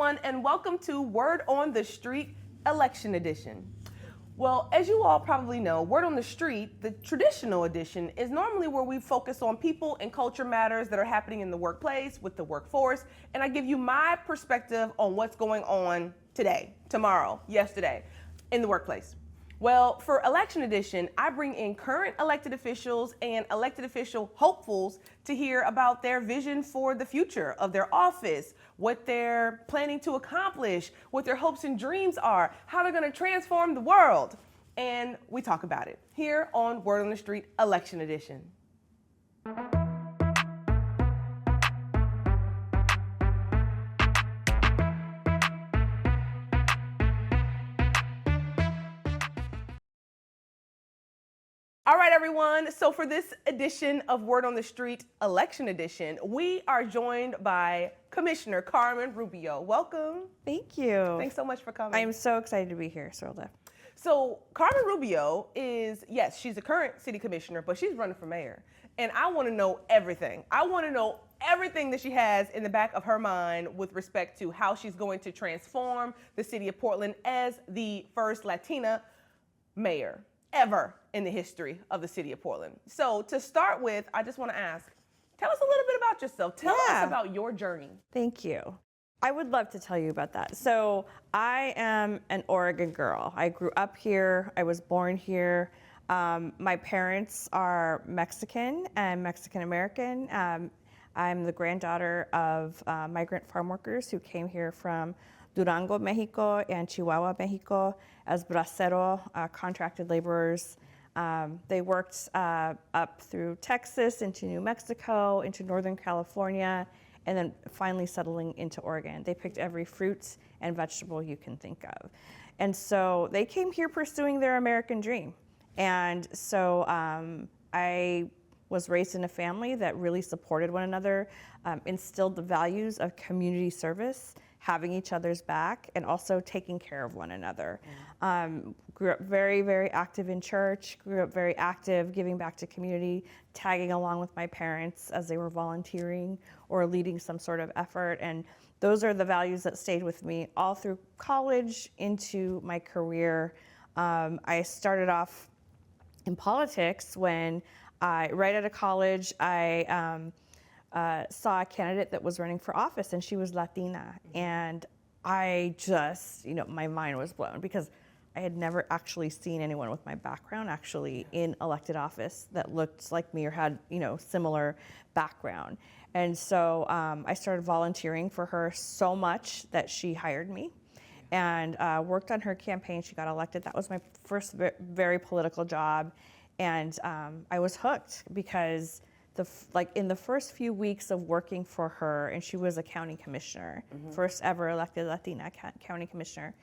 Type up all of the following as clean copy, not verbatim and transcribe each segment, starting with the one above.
everyone, and welcome to Word on the Street Election Edition. Well, as you all probably know, Word on the Street, the traditional edition, is normally where we focus on people and culture matters that are happening in the workplace, with the workforce, and I give you my perspective on what's going on today, tomorrow, yesterday, in the workplace. Well, for Election Edition, I bring in current elected officials and elected official hopefuls to hear about their vision for the future of their office, what they're planning to accomplish, what their hopes and dreams are, how they're going to transform the world. And we talk about it here on Word on the Street Election Edition. All right, everyone. So for this edition of Word on the Street Election Edition, we are joined by Commissioner Carmen Rubio. Welcome. Thank you. Thanks so much for coming. I'm so excited to be here, Sorla. So Carmen Rubio is, yes, she's a current city commissioner, but she's running for mayor. And I want to know everything. I want to know everything that she has in the back of her mind with respect to how she's going to transform the city of Portland as the first Latina mayor ever in the history of the city of Portland. So to start with, I just want to ask, tell us a little bit about yourself. Tell us about your journey. Thank you. I would love to tell you about that. So I am an Oregon girl. I grew up here. I was born here. My parents are Mexican and Mexican American. I'm the granddaughter of migrant farm workers who came here from Durango, Mexico, and Chihuahua, Mexico, as bracero, contracted laborers. They worked up through Texas, into New Mexico, into Northern California, and then finally settling into Oregon. They picked every fruit and vegetable you can think of. And so they came here pursuing their American dream. And so I was raised in a family that really supported one another, instilled the values of community service, having each other's back, and also taking care of one another. Grew up very, very active in church, grew up very active, giving back to community, tagging along with my parents as they were volunteering or leading some sort of effort. And those are the values that stayed with me all through college into my career. I started off in politics when right out of college, I saw a candidate that was running for office, and she was Latina. And I just, my mind was blown because I had never actually seen anyone with my background actually in elected office that looked like me or had, similar background. And so I started volunteering for her so much that she hired me and worked on her campaign. She got elected. That was my first very political job. And I was hooked because in the first few weeks of working for her, and she was a county commissioner, first ever elected Latina county commissioner,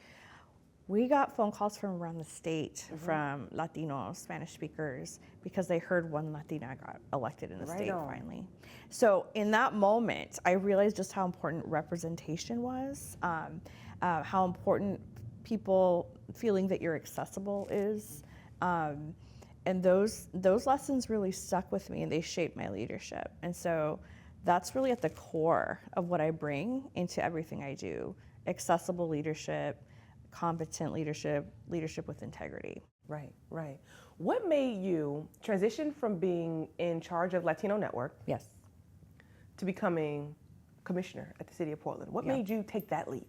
we got phone calls from around the state from Latino Spanish speakers because they heard one Latina got elected in the state finally. So in that moment, I realized just how important representation was, how important people feeling that you're accessible is. And those lessons really stuck with me, and they shaped my leadership. And so that's really at the core of what I bring into everything I do: accessible leadership, competent leadership, leadership with integrity. Right, right. What made you transition from being in charge of Latino Network to becoming commissioner at the city of Portland? What made you take that leap?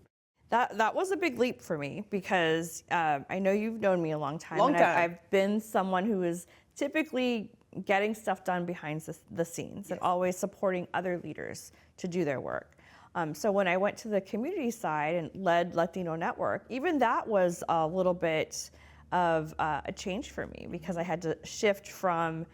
That was a big leap for me because I know you've known me a long time. I've been someone who is typically getting stuff done behind the scenes and always supporting other leaders to do their work. So when I went to the community side and led Latino Network, even that was a little bit of a change for me because I had to shift from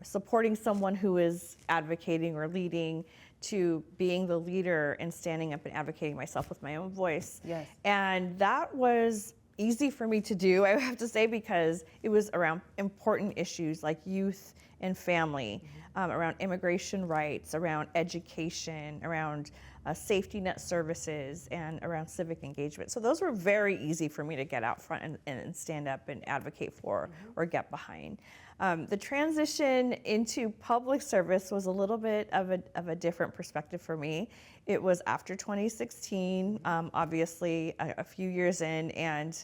supporting someone who is advocating or leading to being the leader and standing up and advocating myself with my own voice. Yes. And that was easy for me to do, I have to say, because it was around important issues like youth and family, around immigration rights, around education, around safety net services, and around civic engagement. So those were very easy for me to get out front and stand up and advocate for or get behind. The transition into public service was a little bit of a different perspective for me. It was after 2016, obviously a few years in, and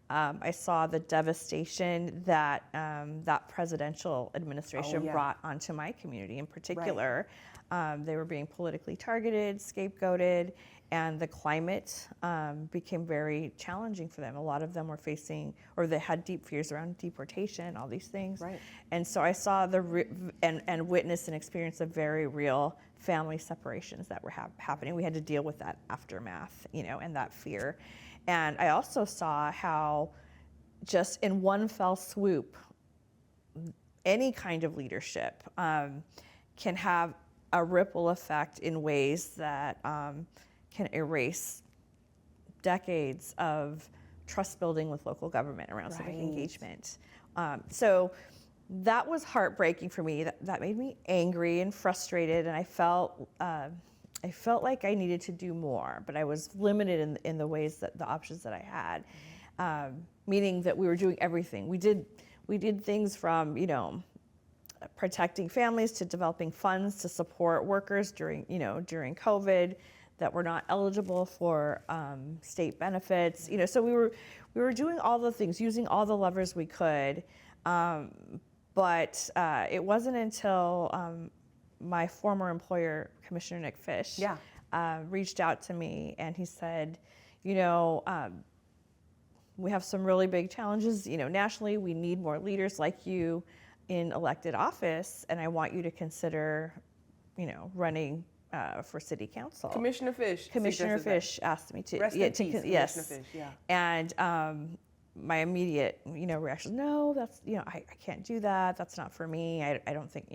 I saw the devastation that that presidential administration brought onto my community in particular. They were being politically targeted, scapegoated, and the climate became very challenging for them. A lot of them were facing, or they had deep fears around deportation, all these things. Right. And so I saw and witnessed and experienced the very real family separations that were happening. We had to deal with that aftermath, and that fear. And I also saw how just in one fell swoop, any kind of leadership can have a ripple effect in ways that can erase decades of trust building with local government around civic engagement. So that was heartbreaking for me. That made me angry and frustrated, and I felt like I needed to do more, but I was limited in the ways that the options that I had, meaning that we were doing everything. We did things from protecting families to developing funds to support workers during COVID that were not eligible for state benefits. So we were doing all the things, using all the levers we could, but it wasn't until my former employer, Commissioner Nick Fish, reached out to me, and he said, we have some really big challenges. Nationally, we need more leaders like you in elected office, and I want you to consider, running for city council. Commissioner Fish. Commissioner Fish asked me to. Rest in peace, yes. Commissioner Fish. Yeah. And my immediate, reaction, no, that's, I can't do that. That's not for me. I don't think,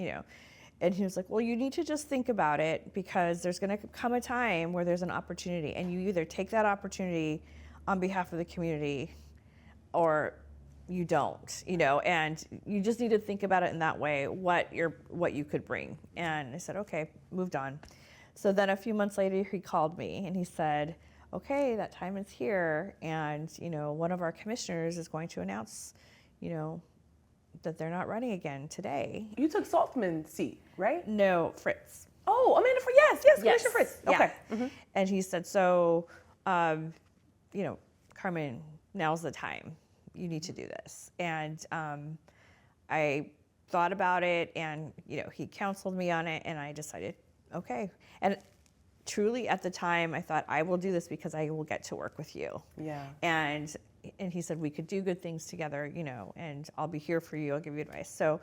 And he was like, well, you need to just think about it, because there's going to come a time where there's an opportunity, and you either take that opportunity on behalf of the community or you don't, and you just need to think about it in that way, what you could bring. And I said, okay, moved on. So then a few months later, he called me and he said, okay, that time is here, and one of our commissioners is going to announce, that they're not running again today. You took Saltzman's seat, right? No, Fritz. Oh, Amanda Fritz. Yes, Commissioner Fritz. Okay. Yeah. Mm-hmm. And he said, so, Carmen, now's the time. You need to do this. And I thought about it, and he counseled me on it, and I decided, okay. And truly at the time, I thought, I will do this because I will get to work with you. Yeah. And he said we could do good things together, and I'll be here for you. I'll give you advice. So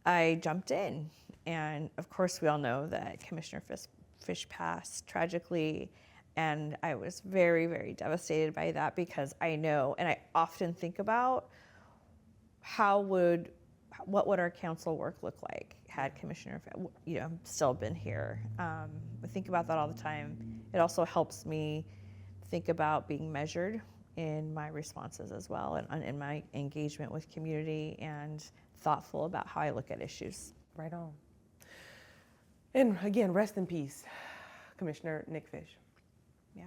I jumped in, and of course we all know that Commissioner Fish passed tragically, and I was very, very devastated by that, because I know, and I often think about what would our council work look like had Commissioner still been here. I think about that all the time. It also helps me think about being measured in my responses as well, and in my engagement with community, and thoughtful about how I look at issues. Right on. And again, rest in peace, Commissioner Nick Fish. Yeah.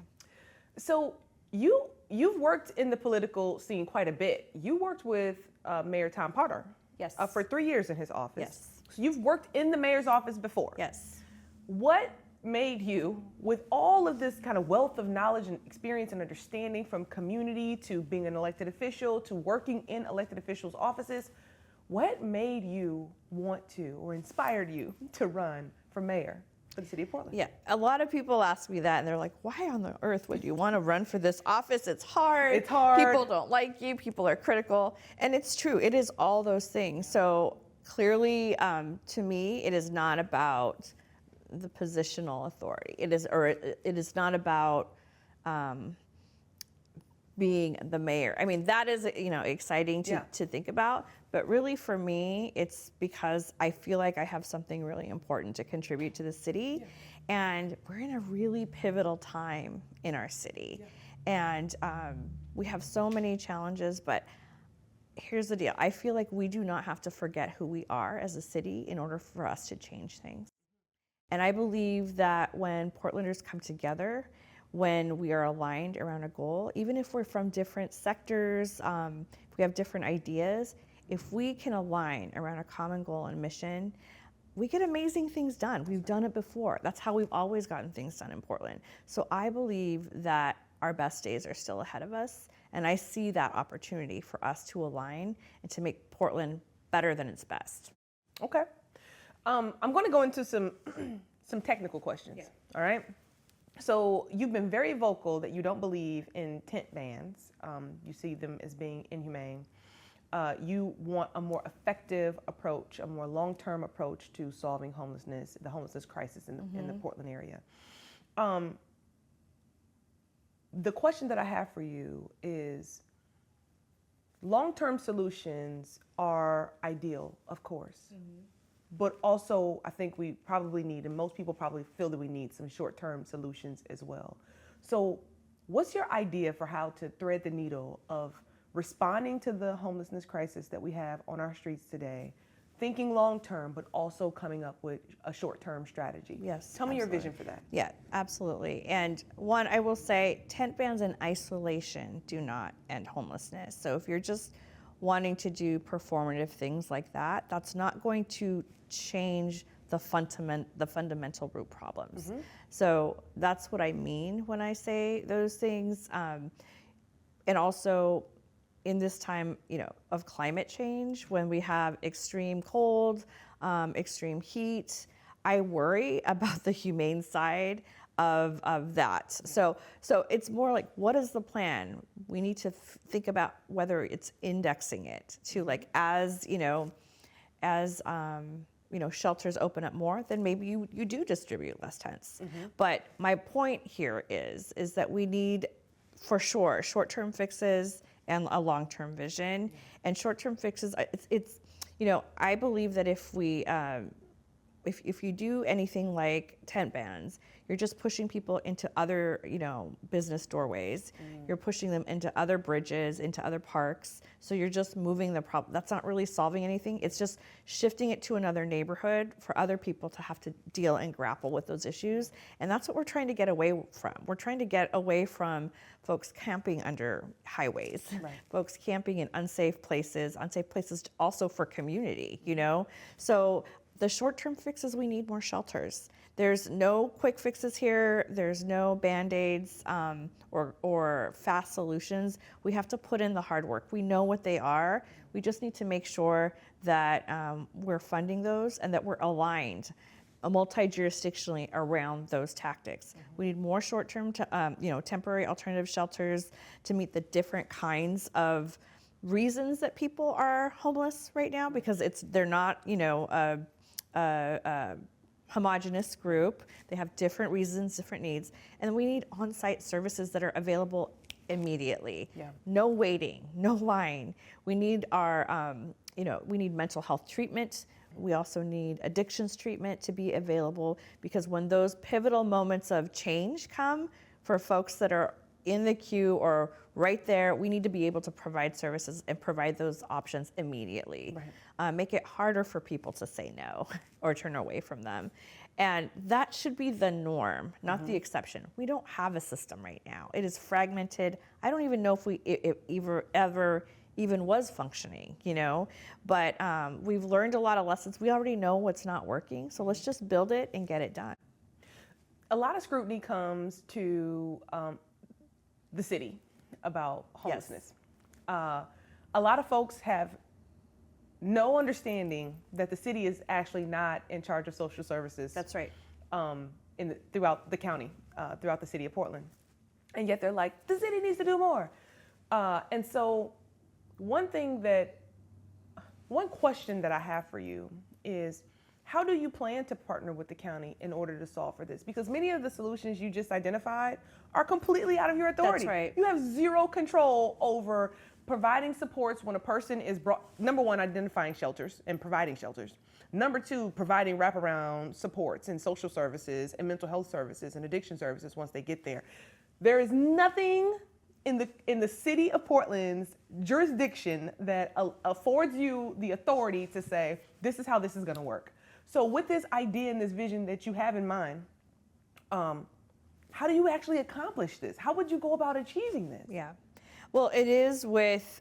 So you've worked in the political scene quite a bit. You worked with Mayor Tom Potter. Yes. For 3 years in his office. Yes. So you've worked in the mayor's office before. Yes. What made you, with all of this kind of wealth of knowledge and experience and understanding from community to being an elected official to working in elected officials' offices, what made you want to, or inspired you to run for mayor for the city of Portland? Yeah, a lot of people ask me that, and they're like, why on the earth would you want to run for this office? It's hard. It's hard. People don't like you. People are critical. And it's true. It is all those things. So clearly, to me, it is not about the positional authority. It is not about being the mayor. I mean, that is, exciting to think about, but really for me, it's because I feel like I have something really important to contribute to the city, and we're in a really pivotal time in our city, and we have so many challenges, but here's the deal. I feel like we do not have to forget who we are as a city in order for us to change things. And I believe that when Portlanders come together, when we are aligned around a goal, even if we're from different sectors, if we have different ideas, if we can align around a common goal and mission, we get amazing things done. We've done it before. That's how we've always gotten things done in Portland. So I believe that our best days are still ahead of us, and I see that opportunity for us to align and to make Portland better than its best. Okay. I'm going to go into some some technical questions. Yeah. All right. So you've been very vocal that you don't believe in tent bans. You see them as being inhumane. You want a more effective approach, a more long-term approach to solving homelessness, the homelessness crisis in the Portland area. The question that I have for you is, long-term solutions are ideal, of course, but also I think we probably need, and most people probably feel that we need, some short-term solutions as well. So what's your idea for how to thread the needle of responding to the homelessness crisis that we have on our streets today, thinking long-term, but also coming up with a short-term strategy? Yes. Tell me your vision for that. Yeah, absolutely. And one, I will say, tent bans in isolation do not end homelessness. So if you're just wanting to do performative things like that, that's not going to change the fundamental root problems. So that's what I mean when I say those things. And also, in this time, of climate change, when we have extreme cold, extreme heat, I worry about the humane side of that. So it's more like, what is the plan? We need to think about whether it's indexing it to, like, as shelters open up more, then maybe you do distribute less tents. But my point here is that we need, for sure, short-term fixes and a long-term vision. And short-term fixes, I believe that if we, if you do anything like tent bans, you're just pushing people into other, business doorways. You're pushing them into other bridges, into other parks. So you're just moving the problem. That's not really solving anything. It's just shifting it to another neighborhood for other people to have to deal and grapple with those issues. And that's what we're trying to get away from. We're trying to get away from folks camping under highways, folks camping in unsafe places also for community, So the short-term fixes, we need more shelters. There's no quick fixes here. There's no Band-Aids or fast solutions. We have to put in the hard work. We know what they are. We just need to make sure that we're funding those and that we're aligned multi-jurisdictionally around those tactics. We need more short-term, temporary alternative shelters to meet the different kinds of reasons that people are homeless right now, because they're not, a homogenous group. They have different reasons, different needs, and we need on-site services that are available immediately. No waiting, no line. We need our, we need mental health treatment. We also need addictions treatment to be available, because when those pivotal moments of change come for folks that are in the queue or right there, we need to be able to provide services and provide those options immediately. Make it harder for people to say no or turn away from them. And that should be the norm, not the exception. We don't have a system right now. It is fragmented. I don't even know if it ever even was functioning, But we've learned a lot of lessons. We already know what's not working, so let's just build it and get it done. A lot of scrutiny comes to the city about homelessness. A lot of folks have no understanding that the city is actually not in charge of social services. That's right. Throughout the county, throughout the city of Portland. And yet they're like, the city needs to do more. And so one question that I have for you is, how do you plan to partner with the county in order to solve for this? Because many of the solutions you just identified are completely out of your authority. That's right. You have zero control over providing supports when a person is brought, number one, identifying shelters and providing shelters. Number two, providing wraparound supports and social services and mental health services and addiction services once they get there. There is nothing in the city of Portland's jurisdiction that affords you the authority to say, this is how this is going to work. So with this idea and this vision that you have in mind, how do you actually accomplish this? How would you go about achieving this? Yeah. Well, it is with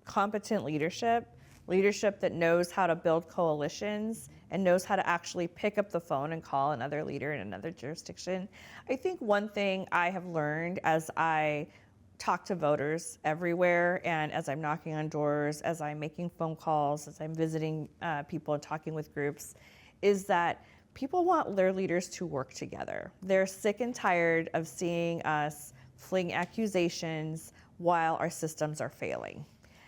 competent leadership, leadership that knows how to build coalitions and knows how to actually pick up the phone and call another leader in another jurisdiction. I think one thing I have learned as I talk to voters everywhere, and as I'm knocking on doors, as I'm making phone calls, as I'm visiting people and talking with groups, is that people want their leaders to work together. They're sick and tired of seeing us fling accusations while our systems are failing.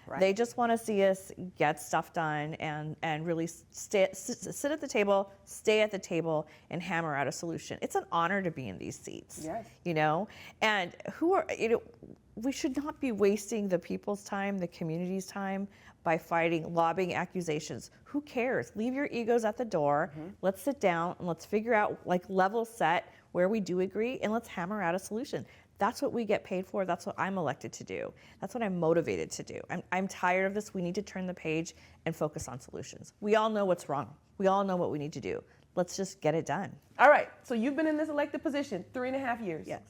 Right. They just want to see us get stuff done and really sit at the table, stay at the table, and hammer out a solution. It's an honor to be in these seats. Yes. You know, and we should not be wasting the people's time, the community's time, by fighting, lobbying accusations. Who cares? Leave your egos at the door. Let's sit down and let's figure out, like, level set where we do agree, and let's hammer out a solution. That's what we get paid for. That's what I'm elected to do. That's what I'm motivated to do. I'm tired of this. We need to turn the page and focus on solutions. We all know what's wrong. We all know what we need to do. Let's just get it done. All right. So you've been in this elected position 3.5 years. Yes.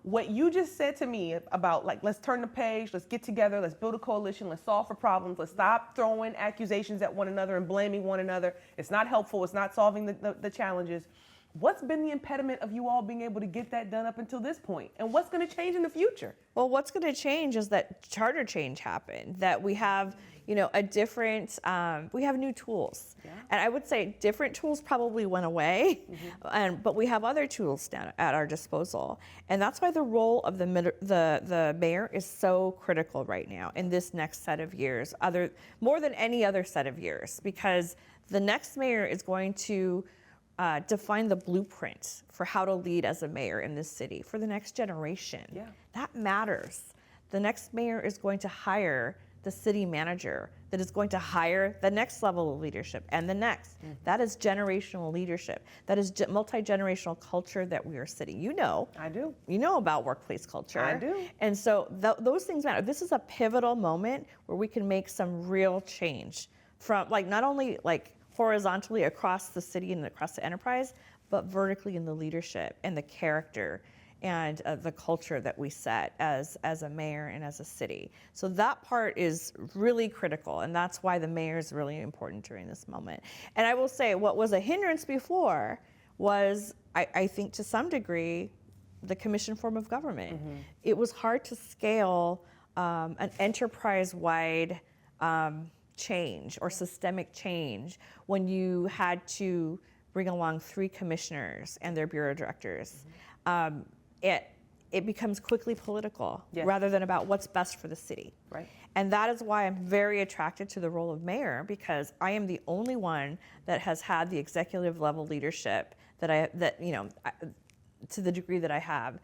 What you just said to me about, like, let's turn the page, let's get together, let's build a coalition, let's solve for problems, let's stop throwing accusations at one another and blaming one another. It's not helpful. It's not solving the challenges. What's been the impediment of you all being able to get that done up until this point? And what's going to change in the future? Well, what's going to change is that charter change happened, that we have, a different, we have new tools. Yeah. And I would say different tools probably went away, but we have other tools now at our disposal. And that's why the role of the mayor is so critical right now in this next set of years, more than any other set of years, because the next mayor is going to define the blueprint for how to lead as a mayor in this city for the next generation. Yeah. That matters. The next mayor is going to hire the city manager that is going to hire the next level of leadership and the next. That is generational leadership. That is multi-generational culture that we are sitting. I do. You know about workplace culture. I do. And so those things matter. This is a pivotal moment where we can make some real change from, like, not only like horizontally across the city and across the enterprise, but vertically in the leadership and the character and the culture that we set as a mayor and as a city. So that part is really critical, and that's why the mayor is really important during this moment. And I will say, what was a hindrance before was, I think to some degree, the commission form of government. It was hard to scale an enterprise-wide change or systemic change when you had to bring along 3 commissioners and their bureau directors. It becomes quickly political rather than about what's best for the city. Right. And that is why I'm very attracted to the role of mayor, because I am the only one that has had the executive level leadership to the degree that I have,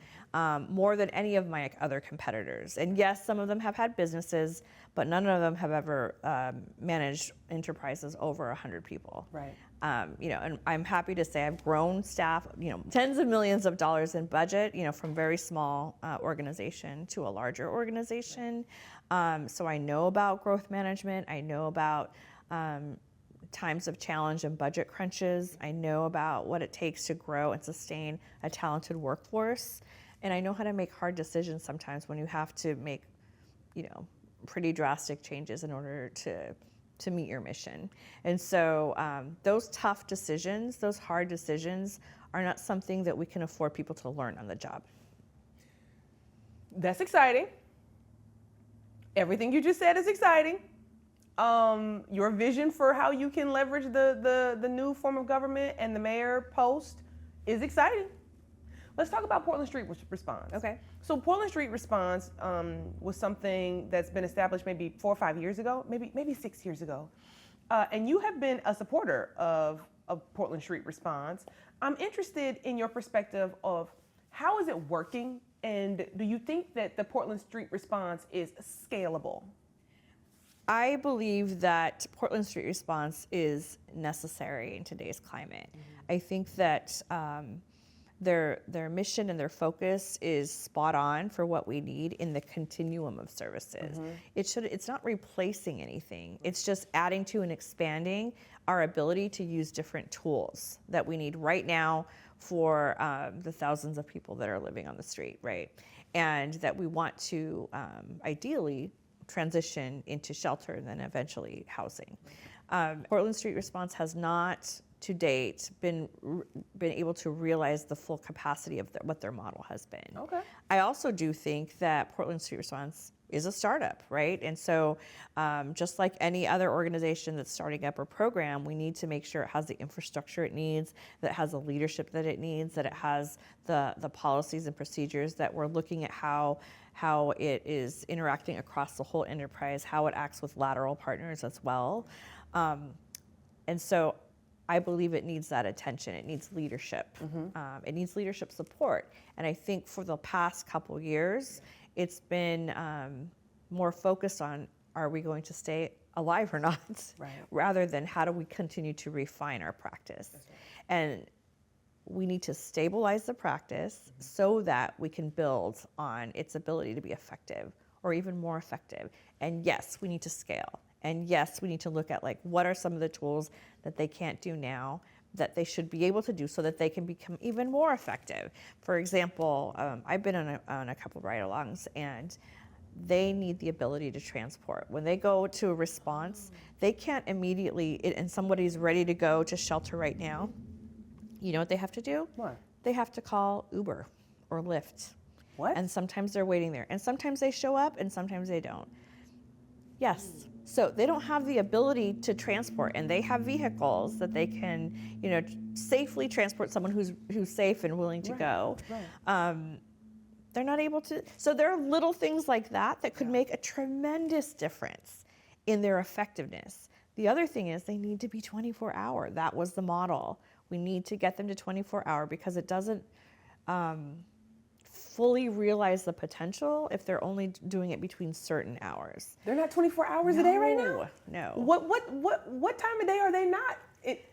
more than any of my other competitors. And yes, some of them have had businesses, but none of them have ever managed enterprises over 100 people. Right. And I'm happy to say I've grown staff, tens of millions of dollars in budget, from very small organization to a larger organization. So I know about growth management. I know about times of challenge and budget crunches. I know about what it takes to grow and sustain a talented workforce. And I know how to make hard decisions sometimes when you have to make, pretty drastic changes in order to meet your mission. And so those tough decisions, those hard decisions, are not something that we can afford people to learn on the job. That's exciting. Everything you just said is exciting. Your vision for how you can leverage the new form of government and the mayor post is exciting. Let's talk about Portland Street Response. Okay. So Portland Street Response was something that's been established maybe 4 or 5 years ago, maybe 6 years ago. And you have been a supporter of Portland Street Response. I'm interested in your perspective of how is it working, and do you think that the Portland Street Response is scalable? I believe that Portland Street Response is necessary in today's climate. I think that their mission and their focus is spot on for what we need in the continuum of services. It's not replacing anything. It's just adding to and expanding our ability to use different tools that we need right now for the thousands of people that are living on the street, right? And that we want to ideally transition into shelter and then eventually housing. Portland Street Response has not to date been able to realize the full capacity of what their model has been. Okay. I also do think that Portland Street Response is a startup, right? And so just like any other organization that's starting up a program, we need to make sure it has the infrastructure it needs, that it has the leadership that it needs, that it has the policies and procedures, that we're looking at how it is interacting across the whole enterprise, how it acts with lateral partners as well. And so I believe it needs that attention. It needs leadership. It needs leadership support. And I think for the past couple years, it's been more focused on, are we going to stay alive or not? Right. Rather than how do we continue to refine our practice. Right. And we need to stabilize the practice so that we can build on its ability to be effective or even more effective. And yes, we need to scale. And yes, we need to look at, like, what are some of the tools that they can't do now that they should be able to do so that they can become even more effective. For example, I've been on a couple ride-alongs, and they need the ability to transport. When they go to a response, they can't immediately, and somebody's ready to go to shelter right now, you know what they have to do? What? They have to call Uber or Lyft. What? And sometimes they're waiting there. And sometimes they show up and sometimes they don't. Yes. So they don't have the ability to transport, and they have vehicles that they can, safely transport someone who's safe and willing to go. Right. They're not able to. So there are little things like that could make a tremendous difference in their effectiveness. The other thing is they need to be 24-hour. That was the model. We need to get them to 24-hour because it doesn't fully realize the potential if they're only doing it between certain hours. They're not 24 hours a day right now? No. What time of day are they not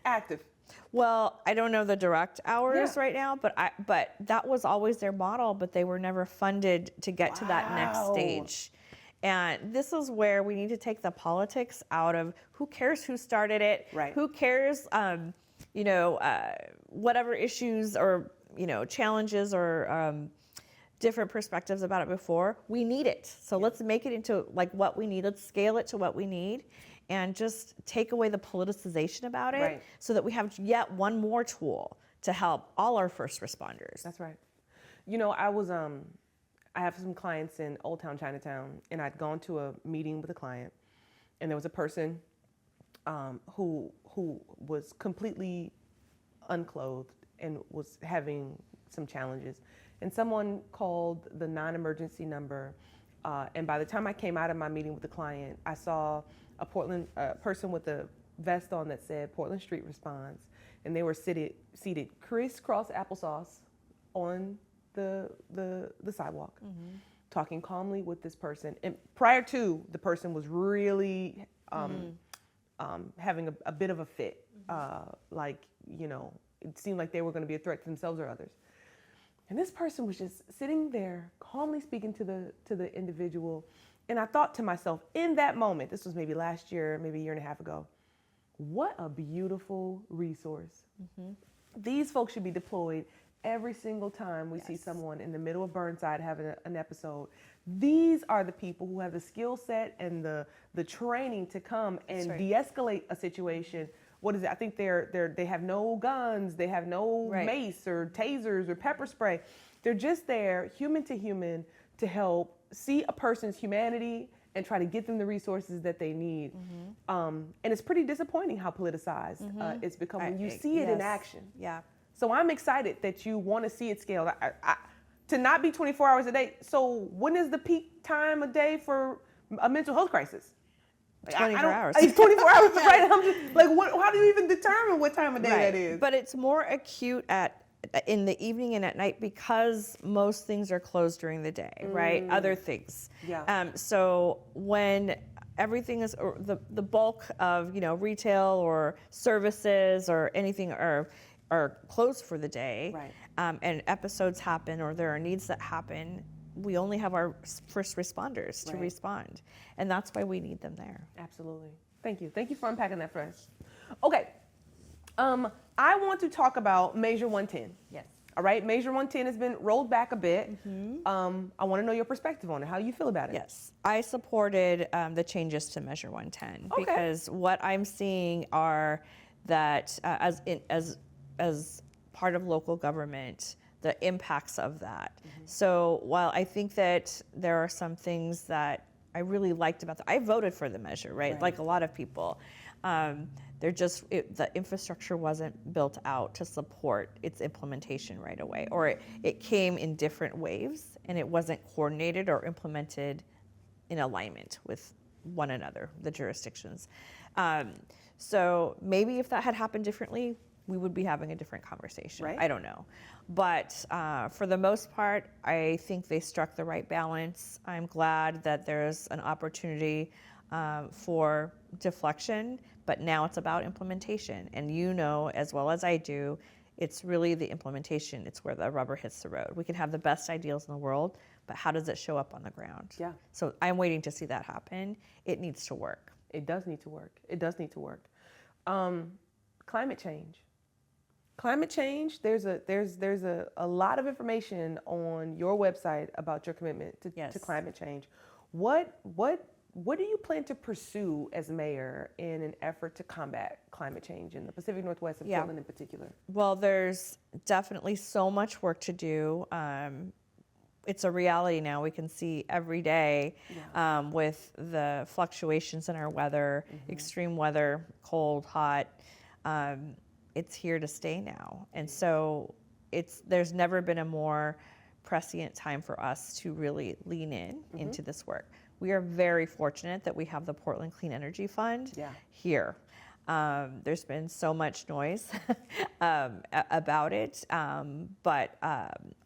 active? Well, I don't know the direct hours right now, but that was always their model, but they were never funded to get to that next stage. And this is where we need to take the politics out of who cares who started it, right. Who cares, whatever issues or, challenges or different perspectives about it before. We need it. So let's make it into like what we need. Let's scale it to what we need and just take away the politicization about it so that we have yet one more tool to help all our first responders. That's right. I have some clients in Old Town Chinatown, and I'd gone to a meeting with a client, and there was a person who was completely unclothed and was having some challenges. And someone called the non-emergency number, and by the time I came out of my meeting with the client, I saw a Portland person with a vest on that said Portland Street Response, and they were seated crisscross applesauce on the sidewalk, talking calmly with this person. And prior to, the person was really having a bit of a fit, it seemed like they were going to be a threat to themselves or others. And this person was just sitting there, calmly speaking to the individual. And I thought to myself, in that moment, this was maybe last year, maybe a year and a half ago, what a beautiful resource. These folks should be deployed every single time we see someone in the middle of Burnside having an episode. These are the people who have the skill set and the training to come and de-escalate a situation. What is it? I think they have no guns, they have no mace or tasers or pepper spray. They're just there, human to human, to help see a person's humanity and try to get them the resources that they need. And it's pretty disappointing how politicized it's become when you see it in action. Yeah. So I'm excited that you want to see it scaled. To not be 24 hours a day. So when is the peak time of day for a mental health crisis? 24 hours. It's 24 hours, right? I'm just like, how do you even determine what time of day that is? But it's more acute in the evening and at night because most things are closed during the day, right? Other things. Yeah. So when everything is, or the bulk of, retail or services or anything are closed for the day, and episodes happen or there are needs that happen, we only have our first responders to respond. And that's why we need them there. Absolutely. Thank you. Thank you for unpacking that for us. Okay. I want to talk about Measure 110. Yes. All right, Measure 110 has been rolled back a bit. I want to know your perspective on it. How do you feel about it? Yes, I supported the changes to Measure 110 Okay. because what I'm seeing are that as part of local government, the impacts of that. So while I think that there are some things that I really liked about I voted for the measure, right? Like a lot of people. The infrastructure wasn't built out to support its implementation right away, or it came in different waves and it wasn't coordinated or implemented in alignment with one another, the jurisdictions. So maybe if that had happened differently, we would be having a different conversation. Right. I don't know. But for the most part, I think they struck the right balance. I'm glad that there's an opportunity for deflection, but now it's about implementation. And you know as well as I do, it's really the implementation. It's where the rubber hits the road. We can have the best ideals in the world, but how does it show up on the ground? Yeah. So I'm waiting to see that happen. It needs to work. It does need to work. It does need to work. Climate change. Climate change, there's a lot of information on your website about your commitment to climate change. What do you plan to pursue as mayor in an effort to combat climate change in the Pacific Northwest and Portland in particular? Well, there's definitely so much work to do. It's a reality now. We can see every day with the fluctuations in our weather, extreme weather, cold, hot. It's here to stay now. And so there's never been a more prescient time for us to really lean into this work. We are very fortunate that we have the Portland Clean Energy Fund here. There's been so much noise about it, but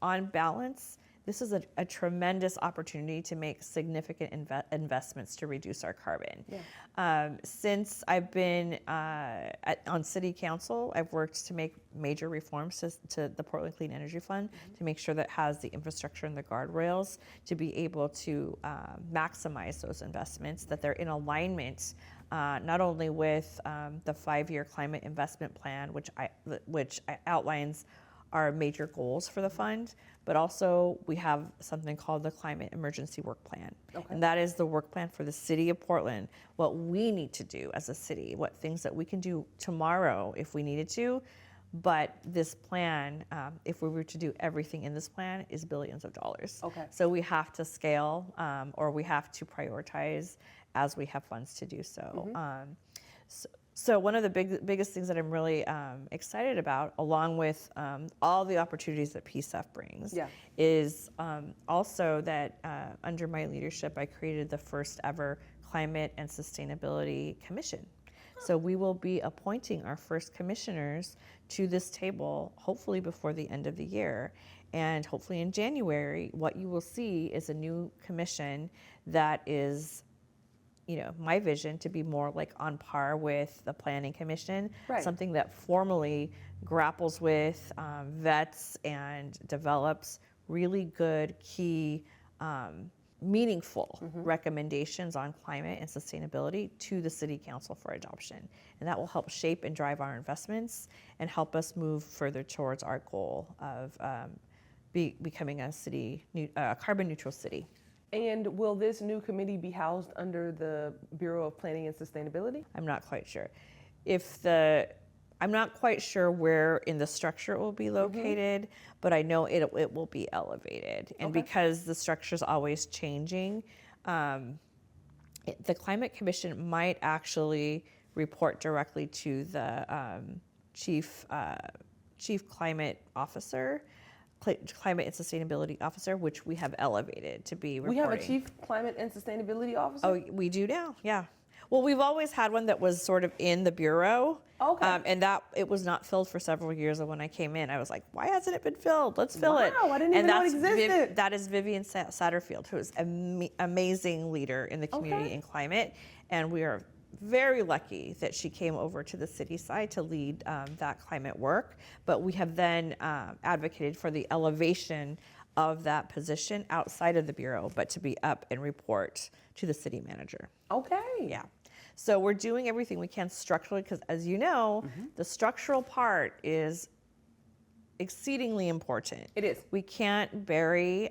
on balance, this is a tremendous opportunity to make significant investments to reduce our carbon. Since I've been on City Council, I've worked to make major reforms to the Portland Clean Energy Fund to make sure that it has the infrastructure and the guardrails to be able to maximize those investments, that they're in alignment not only with the 5-year climate investment plan, which outlines our major goals for the fund, but also we have something called the Climate Emergency Work Plan. And that is the work plan for the city of Portland, what we need to do as a city, what things that we can do tomorrow if we needed to. But this plan, if we were to do everything in this plan, is billions of dollars. So we have to scale or we have to prioritize as we have funds to do so. So one of the biggest things that I'm really excited about, along with all the opportunities that PSEF brings, is also that under my leadership, I created the first ever Climate and Sustainability Commission. So we will be appointing our first commissioners to this table, hopefully before the end of the year. And hopefully in January, what you will see is a new commission that is, my vision to be more like on par with the Planning Commission, something that formally grapples with, vets, and develops really good, key, meaningful recommendations on climate and sustainability to the City Council for adoption. And that will help shape and drive our investments and help us move further towards our goal of becoming a carbon neutral city. And will this new committee be housed under the Bureau of Planning and Sustainability? I'm not quite sure. I'm not quite sure where in the structure it will be located, but I know it will be elevated. And because the structure is always changing, the Climate Commission might actually report directly to the chief climate officer, Climate and Sustainability Officer, which we have elevated to be reporting. We have a Chief Climate and Sustainability Officer? Oh, we do now, yeah. Well, we've always had one that was sort of in the bureau. And that it was not filled for several years. And when I came in, I was like, why hasn't it been filled? Let's fill it. Wow, I didn't even know it existed. That is Vivian Satterfield, who is an amazing leader in the community and climate. And we are very lucky that she came over to the city side to lead that climate work. But we have then advocated for the elevation of that position outside of the bureau, but to be up and report to the city manager. Yeah. So we're doing everything we can structurally, because as you know, the structural part is exceedingly important. It is. We can't bury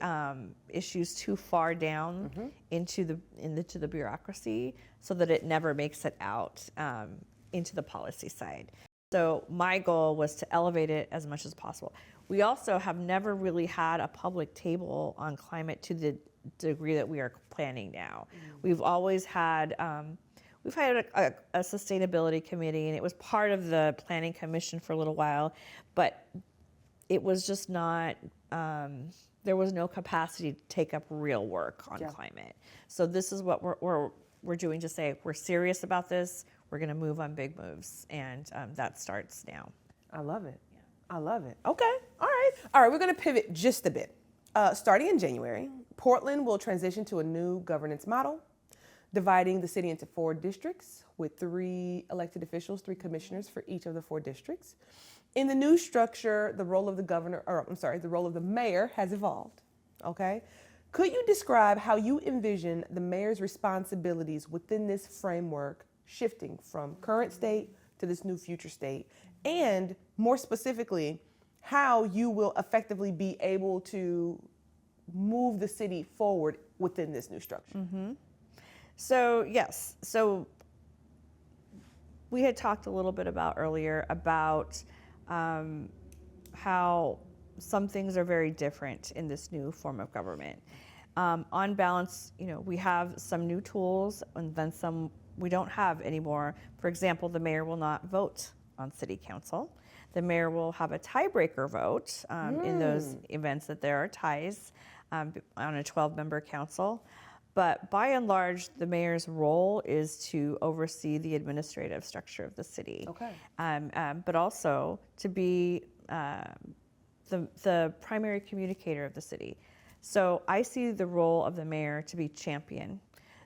issues too far down into the bureaucracy so that it never makes it out into the policy side. So my goal was to elevate it as much as possible. We also have never really had a public table on climate to the degree that we are planning now. We've always had a sustainability committee, and it was part of the planning commission for a little while, but it was just not, there was no capacity to take up real work on climate. So this is what we're doing to say, we're serious about this, we're gonna move on big moves, and that starts now. I love it. I love it. Okay, all right, we're gonna pivot just a bit. Starting in January, Portland will transition to a new governance model, dividing the city into 4 districts with 3 elected officials, 3 commissioners for each of the 4 districts. In the new structure, the role of the role of the mayor has evolved, okay? Could you describe how you envision the mayor's responsibilities within this framework shifting from current state to this new future state? And more specifically, how you will effectively be able to move the city forward within this new structure? So yes, so we had talked a little bit about earlier about how some things are very different in this new form of government. On balance, we have some new tools, and then some we don't have anymore. For example, the mayor will not vote on city council. The mayor will have a tiebreaker vote in those events that there are ties on a 12-member council. But by and large, the mayor's role is to oversee the administrative structure of the city. Okay. But also to be the primary communicator of the city. So I see the role of the mayor to be champion,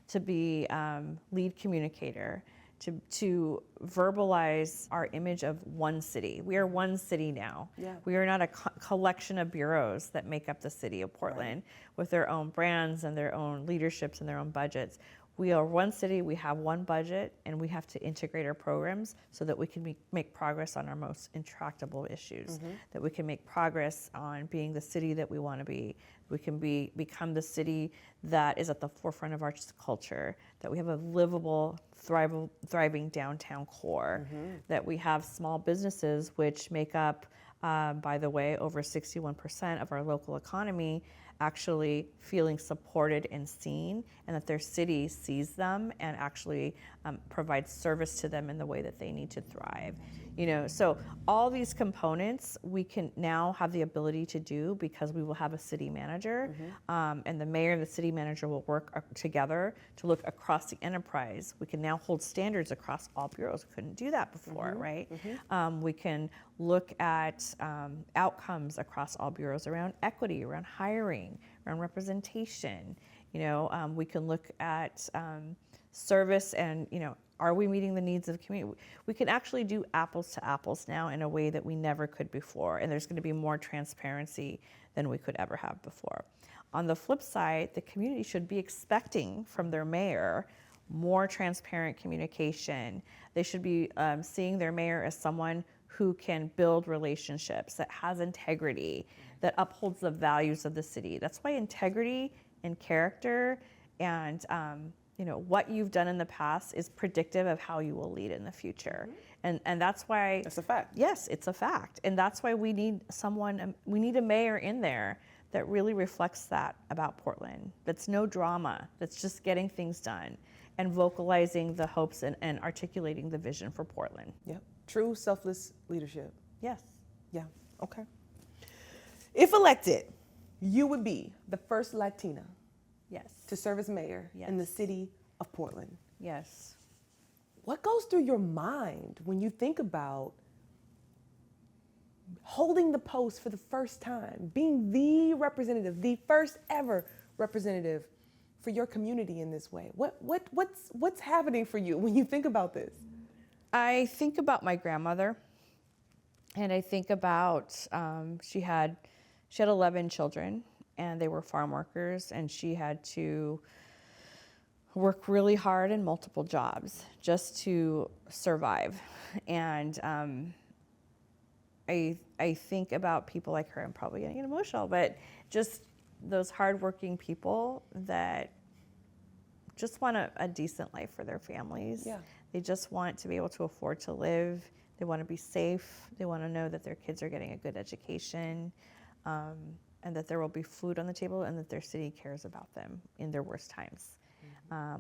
to be lead communicator, to verbalize our image of one city. We are one city now. Yeah. We are not a collection of bureaus that make up the city of Portland with their own brands and their own leaderships and their own budgets. We are one city, we have one budget, and we have to integrate our programs so that we can make progress on our most intractable issues, that we can make progress on being the city that we want to be. We can become the city that is at the forefront of our culture, that we have a livable, thriving downtown core, that we have small businesses which make up, by the way, over 61% of our local economy, actually feeling supported and seen, and that their city sees them and actually provides service to them in the way that they need to thrive. So all these components we can now have the ability to do because we will have a city manager, and the mayor and the city manager will work together to look across the enterprise. We can now hold standards across all bureaus. We couldn't do that before, right? We can look at outcomes across all bureaus around equity, around hiring, around representation. We can look at service and, are we meeting the needs of the community? We can actually do apples to apples now in a way that we never could before, and there's going to be more transparency than we could ever have before. On the flip side, the community should be expecting from their mayor more transparent communication. They should be seeing their mayor as someone who can build relationships, that has integrity, that upholds the values of the city. That's why integrity and character and what you've done in the past is predictive of how you will lead in the future. And that's why... That's a fact. Yes, it's a fact. And that's why we need a mayor in there that really reflects that about Portland. That's no drama, that's just getting things done and vocalizing the hopes and articulating the vision for Portland. Yep. True selfless leadership. Yes. Yeah, okay. If elected, you would be the first Latina Yes. to serve as mayor in the Yes. city of Portland. Yes. What goes through your mind when you think about holding the post for the first time, being the representative, the first ever representative for your community in this way? What's happening for you when you think about this? I think about my grandmother, and I think about she had 11 children, and they were farm workers, and she had to work really hard in multiple jobs just to survive. And I think about people like her. I'm probably getting emotional, but just those hardworking people that just want a decent life for their families. Yeah. They just want to be able to afford to live. They want to be safe. They want to know that their kids are getting a good education, and that there will be food on the table, and that their city cares about them in their worst times,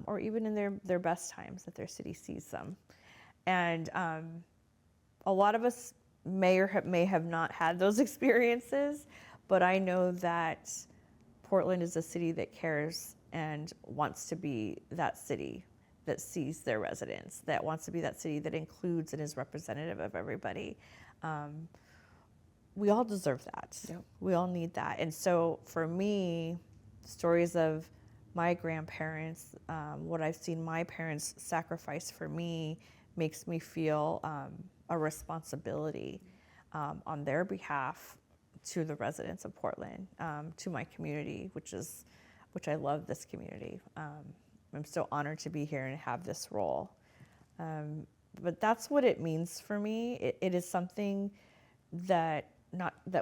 or even in their best times, that their city sees them. And a lot of us may have not had those experiences, but I know that Portland is a city that cares and wants to be that city that sees their residents, that wants to be that city that includes and is representative of everybody. We all deserve that. Yep. We all need that. And so for me, stories of my grandparents, what I've seen my parents sacrifice for me, makes me feel a responsibility on their behalf to the residents of Portland, to my community, which I love this community. I'm so honored to be here and have this role. But that's what it means for me. It is something that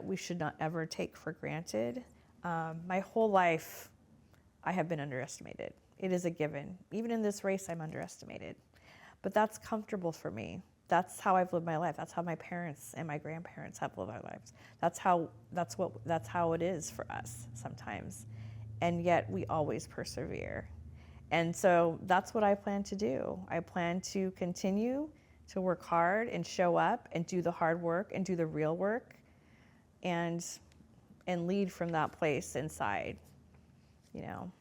we should not ever take for granted. My whole life, I have been underestimated. It is a given. Even in this race, I'm underestimated. But that's comfortable for me. That's how I've lived my life. That's how my parents and my grandparents have lived their lives. That's how it is for us sometimes. And yet we always persevere. And so that's what I plan to do. I plan to continue to work hard and show up and do the hard work and do the real work and lead from that place inside, you know.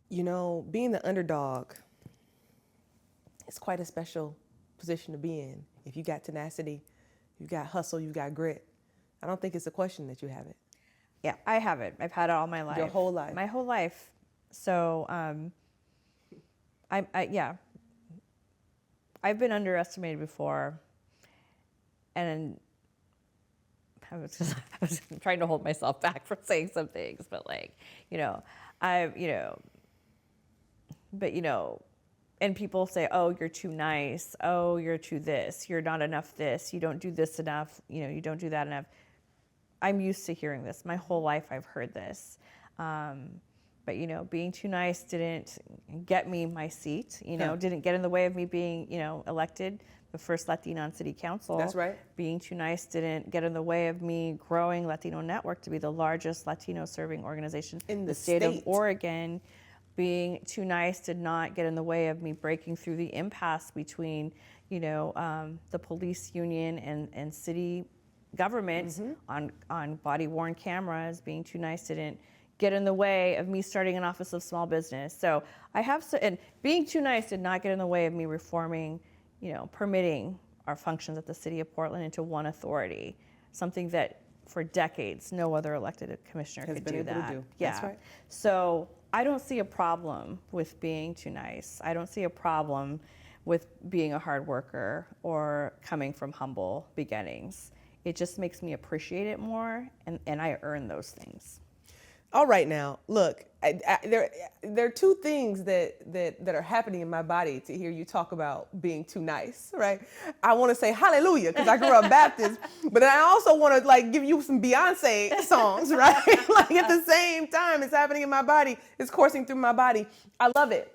You know, being the underdog is quite a special position to be in. If you got tenacity, you got hustle, you got grit. I don't think it's a question that you have it. Yeah, I have it. I've had it all my life. Your whole life. My whole life. So, yeah, I've been underestimated before, and I was trying to hold myself back from saying some things, but and people say, oh, you're too nice. Oh, you're too this. You're not enough this. You don't do this enough. You don't do that enough. I'm used to hearing this. My whole life I've heard this. But, being too nice didn't get me my seat, didn't get in the way of me being, elected the first Latina on city council. That's right. Being too nice didn't get in the way of me growing Latino Network to be the largest Latino serving organization in the state of Oregon. Being too nice did not get in the way of me breaking through the impasse between, the police union and city government on body-worn cameras. Being too nice didn't get in the way of me starting an office of small business. So and being too nice did not get in the way of me reforming, permitting our functions at the city of Portland into one authority, something that for decades no other elected commissioner could do that. Yeah. That's right. So I don't see a problem with being too nice. I don't see a problem with being a hard worker or coming from humble beginnings. It just makes me appreciate it more, and I earn those things. All right, now, look, there are two things that are happening in my body to hear you talk about being too nice, right? I want to say hallelujah because I grew up Baptist, but then I also want to give you some Beyonce songs, right? At the same time, it's happening in my body. It's coursing through my body. I love it.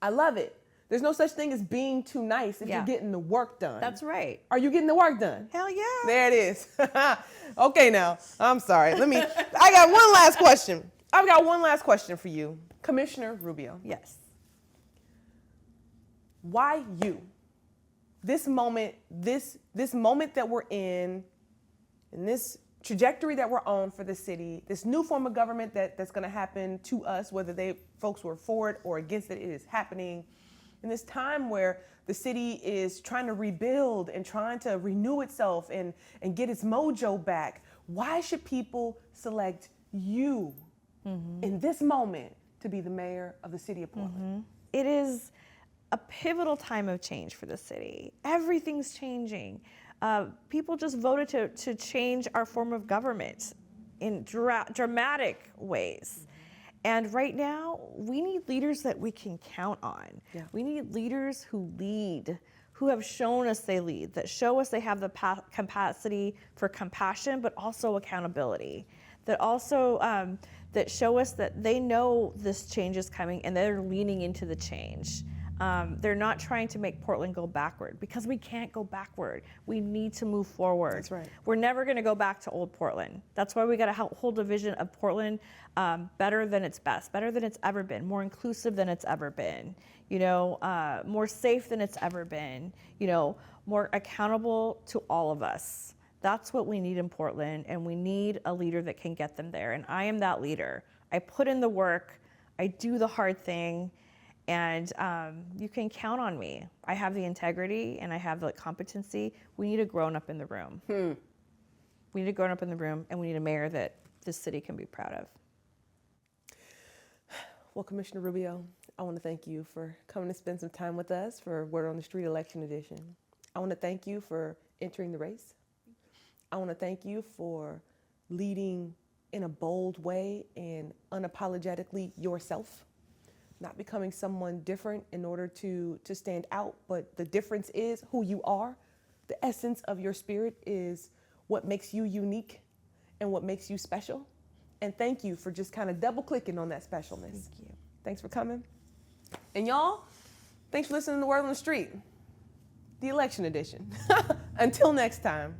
I love it. There's no such thing as being too nice if you're getting the work done. That's right. Are you getting the work done? Hell yeah. There it is. Okay, now, I'm sorry. I got one last question. I've got one last question for you. Commissioner Rubio. Yes. Why you? This moment that we're in this trajectory that we're on for the city, this new form of government that's going to happen to us, whether folks were for it or against it, it is happening. In this time where the city is trying to rebuild and trying to renew itself and get its mojo back, why should people select you in this moment to be the mayor of the city of Portland? It is a pivotal time of change for the city. Everything's changing. People just voted to change our form of government in dramatic ways. And right now, we need leaders that we can count on. Yeah. We need leaders who lead, who have shown us they lead, that show us they have the capacity for compassion, but also accountability, that also that show us that they know this change is coming and they're leaning into the change. They're not trying to make Portland go backward, because we can't go backward. We need to move forward. That's right. We're never going to go back to old Portland. That's why we got to hold a vision of Portland better than its best, better than it's ever been, more inclusive than it's ever been, more safe than it's ever been, more accountable to all of us. That's what we need in Portland, and we need a leader that can get them there. And I am that leader. I put in the work. I do the hard thing. And you can count on me. I have the integrity and I have the competency. We need a grown-up in the room. We need a grown-up in the room, and we need a mayor that this city can be proud of. Well, Commissioner Rubio, I want to thank you for coming to spend some time with us for Word on the Street Election Edition. I want to thank you for entering the race. I want to thank you for leading in a bold way and unapologetically yourself. Not becoming someone different in order to stand out, but the difference is who you are. The essence of your spirit is what makes you unique and what makes you special. And thank you for just kind of double clicking on that specialness. Thank you. Thanks for coming. And y'all, thanks for listening to Word on the Street, the election edition. Until next time.